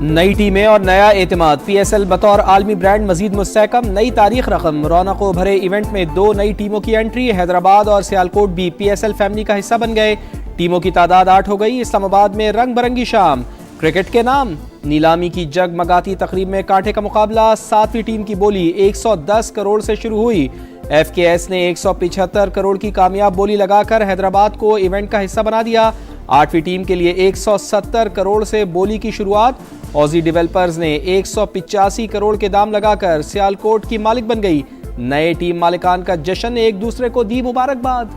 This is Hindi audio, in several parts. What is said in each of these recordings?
नई टीमें और नया एतमाद। पीएसएल बतौर आलमी ब्रांड मजीद मुस्तहकम, नई तारीख रकम। रौनकों भरे इवेंट में 2 नई टीमों की एंट्री। हैदराबाद और सियालकोट भी पीएसएल फैमिली का हिस्सा बन गए। टीमों की तादाद 8 हो गई। इस्लामाबाद में रंग बिरंगी शाम। क्रिकेट के नाम। नीलामी की जगमगाती तकरीब में कांटे का मुकाबला। 7वीं टीम की बोली 110 करोड़ से शुरू हुई। एफकेएस ने 175 करोड़ की कामयाब बोली लगाकर हैदराबाद को इवेंट का हिस्सा बना दिया। 8वीं टीम के लिए 170 करोड़ से बोली की शुरुआत। ऑजी डेवलपर्स ने 185 करोड़ के दाम लगाकर सियालकोट की मालिक बन गई। नए टीम मालिकान का जश्न, एक दूसरे को दी मुबारकबाद।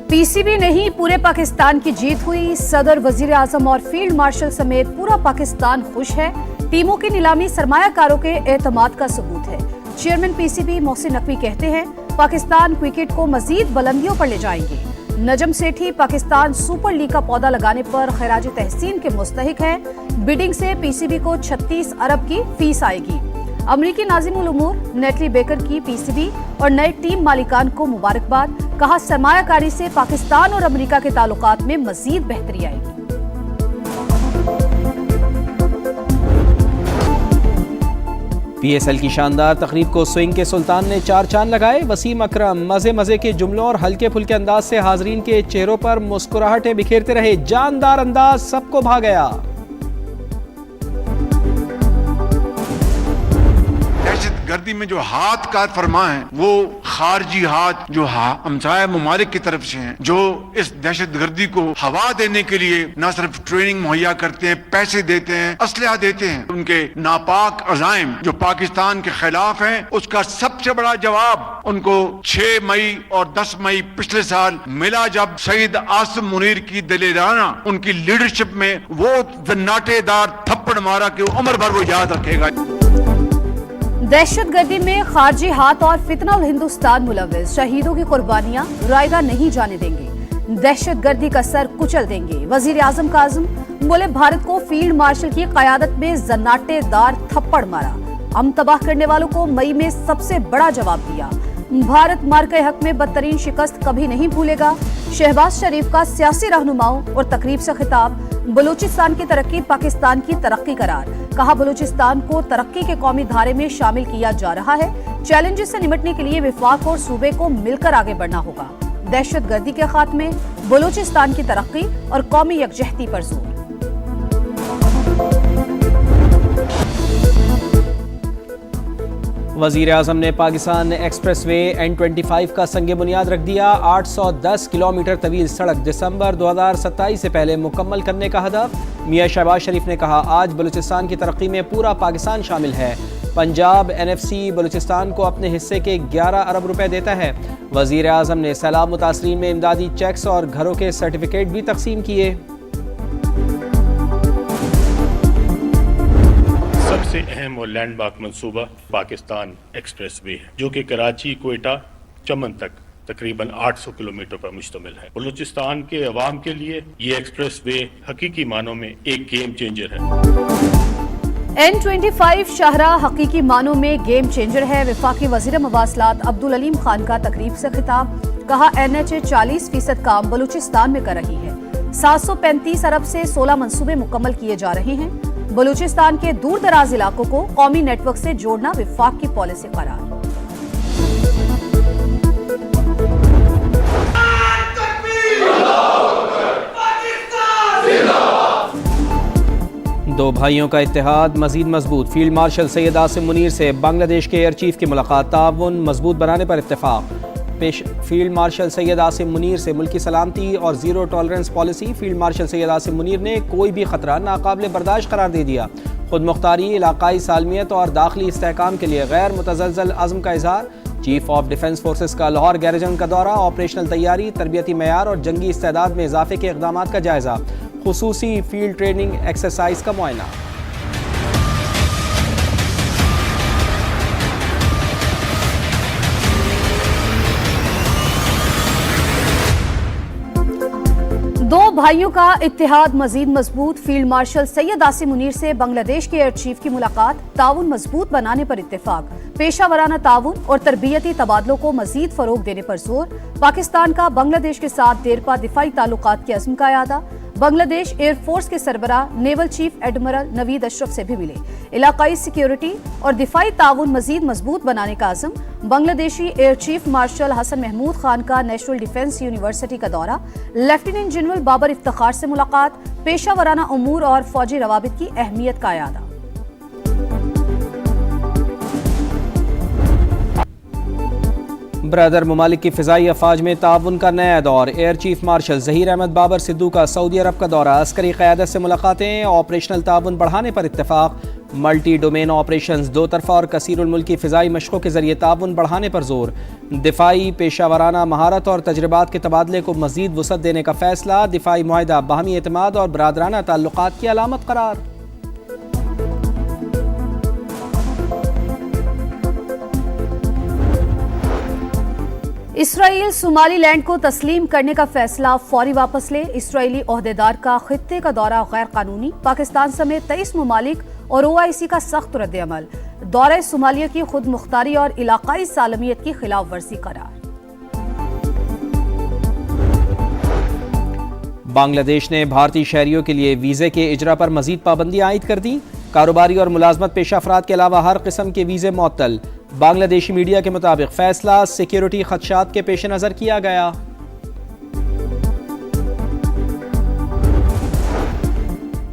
पीसीबी नहीं, पूरे पाकिस्तान की जीत हुई। सदर, वजीर आजम और फील्ड मार्शल समेत पूरा पाकिस्तान खुश है। टीमों की नीलामी सरमायाकारों के एतमाद का सबूत है। चेयरमैन पीसीबी मोहसिन नकवी कहते हैं, पाकिस्तान क्रिकेट को मजीद बुलंदियों पर ले जाएंगे। नजम सेठी पाकिस्तान सुपर लीग का पौधा लगाने पर खैराज तहसीन के मुस्तहिक है। बिडिंग से पीसीबी को 36 अरब की फीस आएगी। अमरीकी नाज़िमुल उमूर नेटली बेकर की पीसीबी और नए टीम मालिकान को मुबारकबाद। कहा, सरमायाकारी से पाकिस्तान और अमेरिका के ताल्लुकात में मजीद बेहतरी आएगी। पीएसएल की शानदार तकरीब को स्विंग के सुल्तान ने 4 चांद लगाए। वसीम अकरम मजे मजे के जुमलों और हल्के फुल्के अंदाज से हाजरीन के चेहरों पर मुस्कुराहटें बिखेरते रहे। जानदार अंदाज सबको भा गया। गर्दी में जो हाथ का फरमा है वो खारजी हाथ जो हमसाया ममालिक की तरफ से हैं, जो इस दहशत गर्दी को हवा देने के लिए न सिर्फ ट्रेनिंग मुहैया करते हैं, पैसे देते हैं, असलहा देते हैं। उनके नापाक अज़ाइम जो पाकिस्तान के खिलाफ हैं, उसका सबसे बड़ा जवाब उनको 6 मई और 10 मई पिछले साल मिला, जब शहीद आसिम मुनीर की दलेराना उनकी लीडरशिप में वो जन्नाटेदार थप्पड़ मारा कि उम्र भर वो याद रखेगा। दहशतगर्दी में खारजी हाथ और फितनल हिंदुस्तान मुलव्विस। शहीदों की कुर्बानियां रायगा नहीं जाने देंगे। दहशतगर्दी का सर कुचल देंगे। वजीर आजम काज़िम बोले, भारत को फील्ड मार्शल की क़यादत में जन्नाटेदार थप्पड़ मारा। हम तबाह करने वालों को मई में सबसे बड़ा जवाब दिया। भारत मार्के हक में बदतरीन शिकस्त कभी नहीं भूलेगा। शहबाज शरीफ का सियासी रहनुमाओं और तकरीब से खिताब। बलूचिस्तान की तरक्की पाकिस्तान की तरक्की करार। कहा, बलूचिस्तान को तरक्की के कौमी धारे में शामिल किया जा रहा है। चैलेंजेस से निपटने के लिए विफाक और सूबे को मिलकर आगे बढ़ना होगा। दहशतगर्दी के खात्मे, बलूचिस्तान की तरक्की और कौमी यकजहती पर जोर। वजीर आजम ने पाकिस्तान एक्सप्रेसवे N25 का संगे बुनियाद रख दिया। 810 किलोमीटर तवील सड़क दिसंबर 2027 से पहले मुकम्मल करने का हदफ। मियां शहबाज शरीफ ने कहा, आज बलूचिस्तान की तरक्की में पूरा पाकिस्तान शामिल है। पंजाब NFC बलूचिस्तान को अपने हिस्से के 11 अरब रुपए देता है। वजीर आजम ने सैलाब मुतासरीन में इमदादी चेक्स और घरों के सर्टिफिकेट भी तकसीम किए। सबसे अहम और लैंडमार्क मंसूबा पाकिस्तान एक्सप्रेसवे है, जो कि कराची, क्वेटा, चमन तक तकरीबन 800 किलोमीटर पर मुश्तमिल है। बलूचिस्तान के अवाम के लिए ये एक्सप्रेसवे हकीकी मानों में एक गेम चेंजर है। N25 शाहराह हकीकी मानों में गेम चेंजर है। वफाकी वजीर मवासलात अब्दुल अलीम खान का तकरीब से खिताब। कहा, NHA 40% काम बलूचिस्तान में कर रही है। 735 अरब से 16 मंसूबे मुकम्मल किए जा रहे हैं। बलूचिस्तान के दूर दराज इलाकों को कौमी नेटवर्क से जोड़ना विफाक की पॉलिसी करार। दो भाइयों का इत्तेहाद मजीद मजबूत। फील्ड मार्शल सैयद आसिम मुनीर से बांग्लादेश के एयर चीफ की मुलाकात। ताउन मजबूत बनाने पर इत्तेफाक। फील्ड मार्शल सैयद आसिम मुनीर से मुल्की सलामती और zero tolerance policy. Field marshal Syed Asim Munir ने कोई भी खतरा नाकाबिल बर्दाश्त करार दे दिया। खुद मुख्तारी, इलाकाई सालमियत और दाखिली इस्तेहकाम के लिए गैर मुतज़लज़ल अज़्म का इज़हार। चीफ ऑफ डिफेंस फोर्सेस का लाहौर गैरिजन का दौरा। ऑपरेशनल तैयारी, तरबियती मयार और जंगी इस्तेदाद में इजाफे के इक़दाम का जायजा। खुसूसी फील्ड ट्रेनिंग एक्सरसाइज का मुआयना। भाइयों का इत्तेहाद मजीद मजबूत। फील्ड मार्शल सैयद आसिम मुनीर से बांग्लादेश के एयर चीफ की मुलाकात, ताउन मजबूत बनाने पर इत्तेफाक। पेशा वराना ताउन और तरबियती तबादलों को मजीद फरोग देने पर जोर। पाकिस्तान का बांग्लादेश के साथ देरपा दिफाई ताल्लुकात के अज़्म का यादा। बांग्लादेश एयरफोर्स के सरबराह naval chief admiral Naveed Ashraf से भी मिले। इलाकाई सिक्योरिटी और दिफाई ताउन मजीद मजबूत बनाने का अज़्म। Bangladeshi air chief marshal Hasan Mahmood Khan का नेशनल डिफेंस यूनिवर्सिटी का दौरा। लेफ्टिनेंट जनरल बाबर इफ्तिखार से मुलाकात। पेशा वराना उमूर और फौजी रवाबित की अहमियत का यादा। ब्रदर ममालिक की फ़िज़ाई अफवाज में ताउन का नया दौर। Air chief marshal Zaheer Ahmed Babar Sidhu का सऊदी अरब का दौरा। अस्करी क़यादत से मुलाकातें, ऑपरेशनल ताउन बढ़ाने पर इत्तेफाक। मल्टी डोमेन ऑपरेशंस, दो तरफा और कसीरुल मुल्की फ़िज़ाई मशक़ों के ज़रिए ताउन बढ़ाने पर जोर। दिफाई पेशा वराना महारत और तजर्बात के तबादले को मज़ीद वसअत देने का फ़ैसला। दिफाई मुआहिदा बाहमी एतमाद और बरादराना ताल्लुकात की अलामत करार। इसराइल सोमालीलैंड को तस्लीम करने का फैसला फौरी वापस ले। इसराइली ओहदेदार का खित्ते का दौरा गैर कानूनी। पाकिस्तान समेत 23 ममालिक और OIC का सख्त रद्द-ए-अमल। दौरे सोमालिया की खुद मुख्तारी और इलाकाई सालमियत की खिलाफ वर्जी करार। बांग्लादेश ने भारतीय शहरियों के लिए वीज़े के इजरा पर मजीद पाबंदी आयद कर दी। कारोबारी और मुलाजमत पेशा अफराद के अलावा हर किस्म के वीज़े मुअत्तल। बांग्लादेशी मीडिया के मुताबिक फैसला सिक्योरिटी खदशात के पेश नज़र किया गया।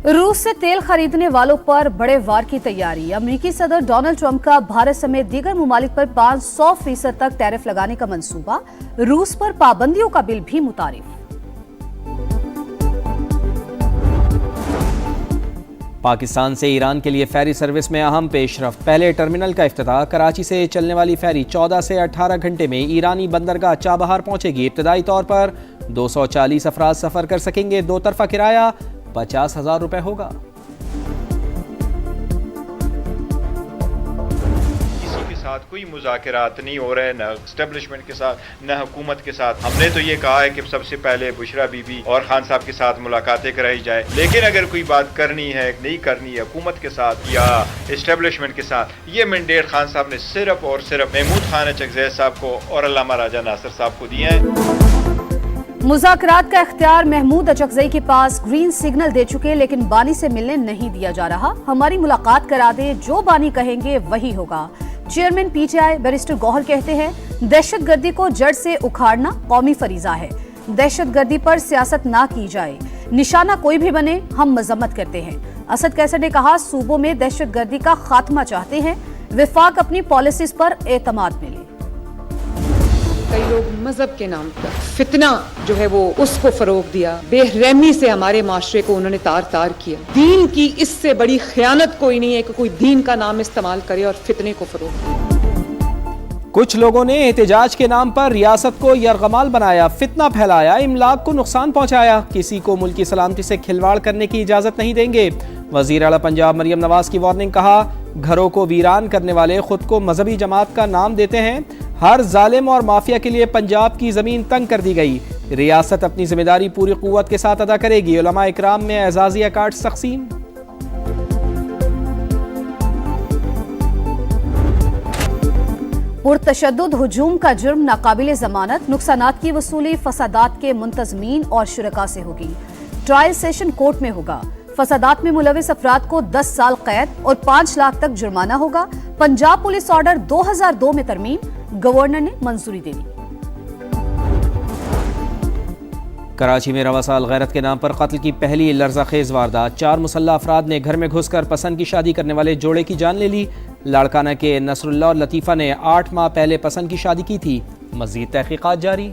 रूस से तेल खरीदने वालों पर बड़े वार की तैयारी। अमेरिकी सदर डोनाल्ड ट्रंप का भारत समेत दीगर मुमालिक पर 500% तक टैरिफ लगाने का मंसूबा। रूस पर पाबंदियों का बिल भी मुतारिफ। पाकिस्तान से ईरान के लिए फेरी सर्विस में अहम पेशरफ। पहले टर्मिनल का इफ्तिताह। कराची से चलने वाली फेरी 14 से 18 घंटे में ईरानी बंदरगाह चाबहार पहुंचेगी। इब्तदाई तौर पर 240 अफराद सफर कर सकेंगे। दो तरफा किराया 50,000 रुपए होगा। साथ कोई मुज़ाकरात नहीं हो रहे, न एस्टेब्लिशमेंट के साथ न हुकूमत के साथ। हमने तो ये कहा है कि सबसे पहले बुशरा बीबी और खान साहब के साथ मुलाकातें कराई जाए, लेकिन अगर कोई बात करनी है नहीं करनी है हुकूमत के साथ या एस्टेब्लिशमेंट के साथ, ये मैंडेट खान साहब ने सिर्फ और सिर्फ महमूद खान चकज़ई साहब को और अल्लामा राजा नासिर साहब को दिए हैं। मुज़ाकरात का इख्तियार महमूद अचकज़ई के पास। ग्रीन सिग्नल दे चुके, लेकिन बानी से मिलने नहीं दिया जा रहा। हमारी मुलाकात करा दे, जो बानी कहेंगे वही होगा। चेयरमैन PTI बैरिस्टर गौहर कहते हैं, दहशतगर्दी को जड़ से उखाड़ना कौमी फरीजा है। दहशतगर्दी पर सियासत ना की जाए, निशाना कोई भी बने हम मजम्मत करते हैं। असद कैसर ने कहा, सूबों में दहशतगर्दी का खात्मा चाहते हैं, विफाक अपनी पॉलिसीज पर एतमाद मिले। कई लोग मजहब के नाम पर फितना जो है वो उसको फरोग दिया। बेरहमी से हमारे माशरे को उन्होंने तार तार किया। दीन की इससे बड़ी खयानत कोई नहीं है कि कोई दीन का नाम इस्तेमाल करे और फितने को फरोग दे। कुछ लोगों ने एहतजाज के नाम पर रियासत को यरगमाल बनाया, फितना फैलाया, इमलाक को नुकसान पहुंचाया। किसी को मुल्की सलामती से खिलवाड़ करने की इजाजत नहीं देंगे। वजीर आला पंजाब मरियम नवाज की वार्निंग। कहा, घरों को वीरान करने वाले खुद को मजहबी जमात का नाम देते हैं। हर जालिम और माफिया के लिए पंजाब की जमीन तंग कर दी गई। रियासत अपनी जिम्मेदारी पूरी कुव्वत के साथ अदा करेगी। उलमा इकराम में एजाजिया कार्ड तकसीम। पुरतशद्दुद हुजूम का जुर्म नाकाबिले जमानत। नुकसानात की वसूली फसादात के मुंतजमीन और शुरका से होगी। ट्रायल सेशन कोर्ट में होगा। फसादात में मुलविस अफराद को 10 साल कैद और 5 लाख तक जुर्माना होगा। पंजाब पुलिस ऑर्डर 2002 में तरमीम, गवर्नर ने मंजूरी दे दी। कराची में रवा साल गैरत के नाम पर कत्ल की पहली लर्ज़ाखेज वारदात। 4 मुसल्लह अफराद ने घर में घुसकर पसंद की शादी करने वाले जोड़े की जान ले ली। लाड़काना के नसरुल्लाह और लतीफ़ा ने 8 माह पहले पसंद की शादी की थी। मज़ीद तहकीकात जारी।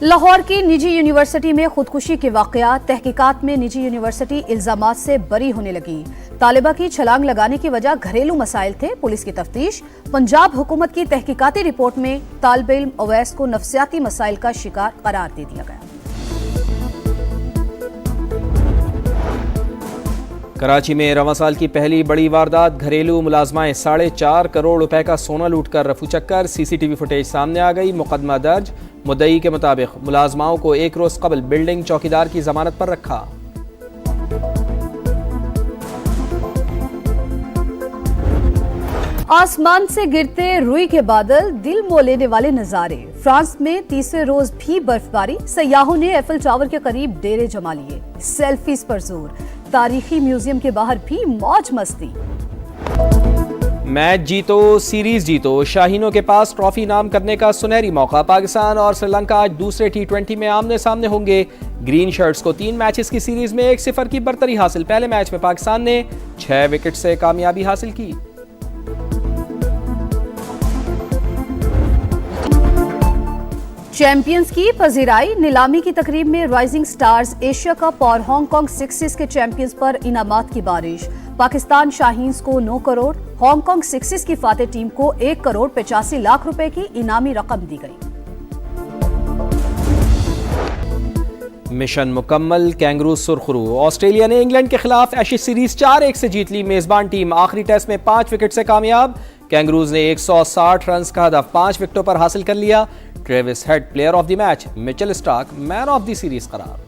लाहौर की निजी यूनिवर्सिटी में खुदकुशी के वाकया। तहकीकात में निजी यूनिवर्सिटी इल्जामात से बरी होने लगी। तालिबा की छलांग लगाने की वजह घरेलू मसाइल थे। पुलिस की तफ्तीश। पंजाब हुकूमत की तहकीकाती रिपोर्ट में तालिब इल्म अवैस को नफ्सियाती मसाइल का शिकार करार दे दिया गया। कराची में रवां साल की पहली बड़ी वारदात, घरेलू मुलाजमाएं 4.5 करोड़ रुपए का सोना लूटकर रफू चक्कर। सीसीटीवी फुटेज सामने आ गई, मुकदमा दर्ज। मुद्दई के मुताबिक मुलाजमाओं को एक रोज कबल बिल्डिंग चौकीदार की जमानत पर रखा। आसमान से गिरते रुई के बादल, दिल मोह लेने वाले नजारे। फ्रांस में तीसरे रोज भी बर्फबारी, सयाहों ने एफिल टावर के करीब डेरे जमा लिए। सेल्फीज पर जोर, तारीखी म्यूजियम के बाहर भी मौज मस्ती। मैच जीतो, सीरीज जीतो, शाहीनों के पास ट्रॉफी नाम करने का सुनहरी मौका। पाकिस्तान और श्रीलंका आज दूसरे T20 में आमने सामने होंगे। ग्रीन शर्ट्स को 3 मैचेस की सीरीज में 1-0 की बरतरी हासिल। पहले मैच में पाकिस्तान ने 6 विकेट से कामयाबी हासिल की। चैंपियंस की पजीराई, नीलामी की तकरीब में राइजिंग स्टार्स, एशिया कप और हांगकांग सिक्सेस के चैंपियंस पर इनामात की बारिश। पाकिस्तान शाहीन्स को 9 करोड़, हांगकांग सिक्सेस की फातेह टीम को 1 करोड़ 85 लाख रुपए की इनामी रकम दी गई। मिशन मुकम्मल, कैंगरू सुरखरू। ऑस्ट्रेलिया ने इंग्लैंड के खिलाफ एशेज सीरीज 4-1 से जीत ली। मेजबान टीम आखिरी टेस्ट में 5 विकेट से कामयाब। कैंगरूज ने 160 रन का हदफ 5 विकेटों पर हासिल कर लिया। Travis head player of the match, Mitchell Starc man of the series करार।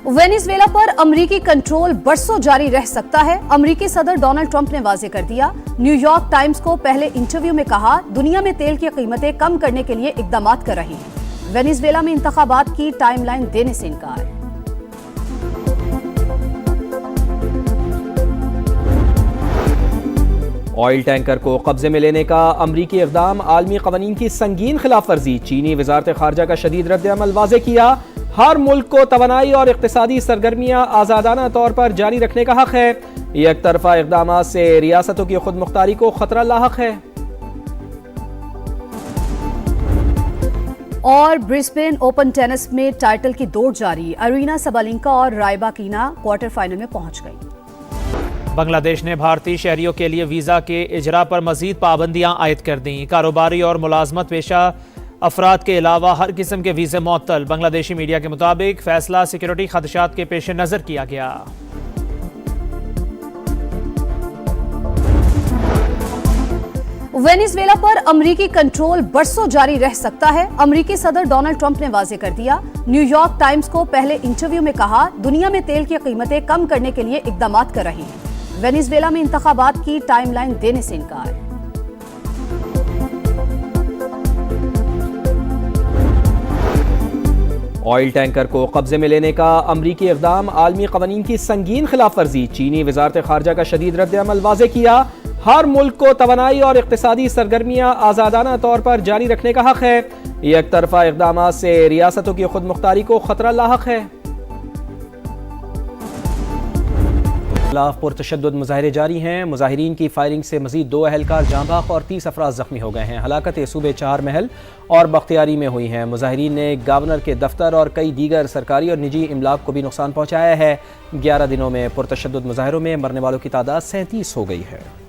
वेनेजुएला पर अमरीकी कंट्रोल बरसों जारी रह सकता है, अमरीकी सदर डोनाल्ड ट्रंप ने वाजे कर दिया। न्यूयॉर्क टाइम्स को पहले इंटरव्यू में कहा, दुनिया में तेल की कीमतें कम करने के लिए इकदाम कर रही हैं। वेनेजुएला में इंतखाबात की टाइमलाइन देने से इनकार। ऑयल टैंकर को कब्जे में लेने का अमरीकी इक़दाम, आलमी क़वानीन की संगीन खिलाफ वर्जी। चीनी वज़ारत ख़ारजा का शदीद रद्द-ए-अमल वाज़े किया। हर मुल्क को तवानाई और इक़्तिसादी सरगर्मियाँ आज़ादाना तौर पर जारी रखने का हक़ है। एक तरफ़ा इक़दाम से रियासतों की खुद मुख्तारी को खतरा लाहक है। और ब्रिस्बेन ओपन टेनिस में टाइटल की दौड़ जारी, अरीना सबालेंका और रायबाकिना क्वार्टर फाइनल में पहुंच गई। बांग्लादेश ने भारतीय शहरियों के लिए वीज़ा के इजरा पर मजीद पाबंदियां आयद कर दी। कारोबारी और मुलाजमत पेशा अफराद के अलावा हर किस्म के वीज़े मुअत्तल। बांग्लादेशी मीडिया के मुताबिक फैसला सिक्योरिटी खदशात के पेश नज़र किया गया। वेनेजुएला पर अमरीकी कंट्रोल बरसों जारी रह सकता है, अमरीकी सदर डोनाल्ड ट्रंप ने वाजे कर दिया। न्यूयॉर्क टाइम्स को पहले इंटरव्यू में कहा, दुनिया में तेल की कीमतें कम करने के लिए इकदाम कर रही हैं। वेनेजुएला में इंतखाबात की टाइमलाइन देने से इनकार। ऑयल टैंकर को कब्जे में लेने का अमरीकी इक़दाम, आलमी क़वानीन की संगीन खिलाफ वर्जी। चीनी वज़ारत ख़ारजा का शदीद रद्द-ए-अमल वाज़े किया। हर मुल्क को तवानाई और इक़्तिसादी सरगर्मियाँ आज़ादाना तौर पर जारी रखने का हक़ है। एक तरफ़ा इक़दाम से रियासतों की खुद मुख्तारी को खतरा लाहक है। खिलाफ पुरतशद्दुद मुजाहरे जारी हैं। मुजाहिरीन की फायरिंग से मजीद 2 अहलकार जाँ बहक और 30 अफराद जख्मी हो गए हैं। हलाकतें सूबे चार महल और बख्तियारी में हुई हैं। मुजाहिरीन ने गवर्नर के दफ्तर और कई दीगर सरकारी और निजी इमलाक को भी नुकसान पहुँचाया है। 11 दिनों में पुरतशद्दुद मुजाहरों में मरने वालों की तादाद 37 हो गई है।